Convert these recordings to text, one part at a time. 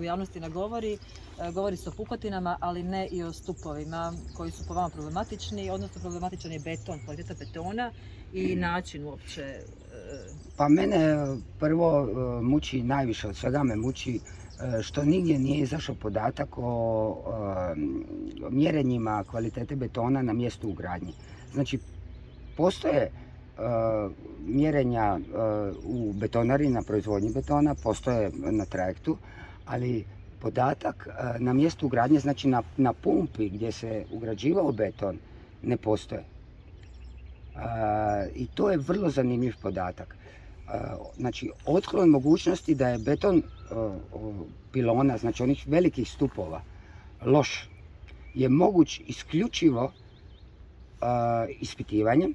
u javnosti ne govori. Govori se o pukotinama, ali ne i o stupovima koji su po vama problematični, odnosno problematičan je beton, kvaliteta betona i način uopće. Pa mene prvo muči, najviše od svega me muči što nigdje nije izašao podatak o mjerenjima kvalitete betona na mjestu ugradnje. Znači, postoje mjerenja u betonari na proizvodnji betona, postoje na trajektu, ali podatak na mjestu ugradnje, znači na pumpi gdje se ugrađivao beton, ne postoje. I to je vrlo zanimljiv podatak. Znači, otklon mogućnosti da je beton pilona, znači onih velikih stupova, loš, je moguć isključivo ispitivanjem,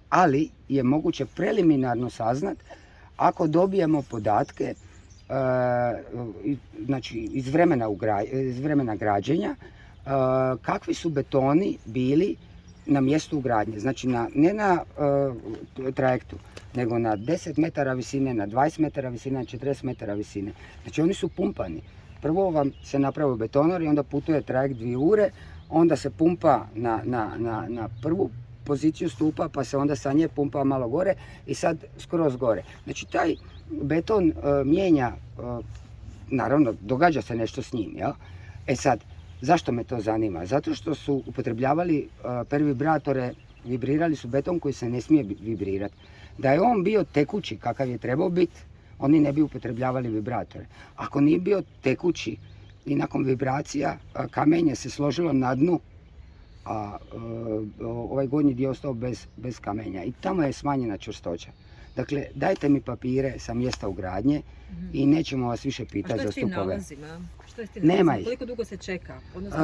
ali je moguće preliminarno saznat ako dobijemo podatke znači iz vremena građenja, kakvi su betoni bili na mjestu ugradnje. Znači ne na trajektu, nego na 10 metara visine, na 20 metara visine, na 40 metara visine. Znači oni su pumpani. Prvo vam se napravi betonor i onda putuje trajekt 2 ure, onda se pumpa na prvu poziciju stupa, pa se onda sa nje pumpa malo gore i sad skroz gore. Znači taj beton mijenja, naravno događa se nešto s njim. Jel? E sad, zašto me to zanima? Zato što su upotrebljavali pervibratore, vibrirali su beton koji se ne smije vibrirati. Da je on bio tekući kakav je trebao biti, oni ne bi upotrebljavali vibratore. Ako nije bio tekući i nakon vibracija kamenje se složilo na dnu, a ovaj gornji dio ostao bez kamenja i tamo je smanjena čvrstoća. Dakle, dajte mi papire sa mjesta ugradnje i nećemo vas više pitati za stupove. Što je s tim nalazima? Koliko dugo se čeka? Odnosno,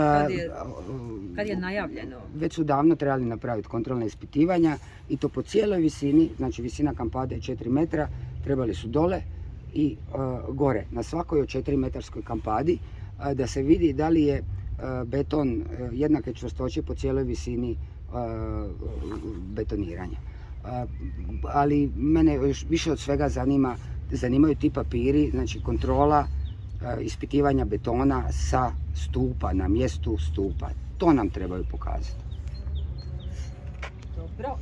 kad je najavljeno? Već su davno trebali napraviti kontrolne ispitivanja i to po cijeloj visini, znači visina kampade je 4 metra, trebali su dole i gore, na svakoj od 4 metarskoj kampadi, da se vidi da li je beton jednake čvrstoće po cijeloj visini betoniranja. Ali mene još više od svega zanimaju ti papiri, znači kontrola ispitivanja betona sa stupa, na mjestu stupa. To nam trebaju pokazati. Dobro.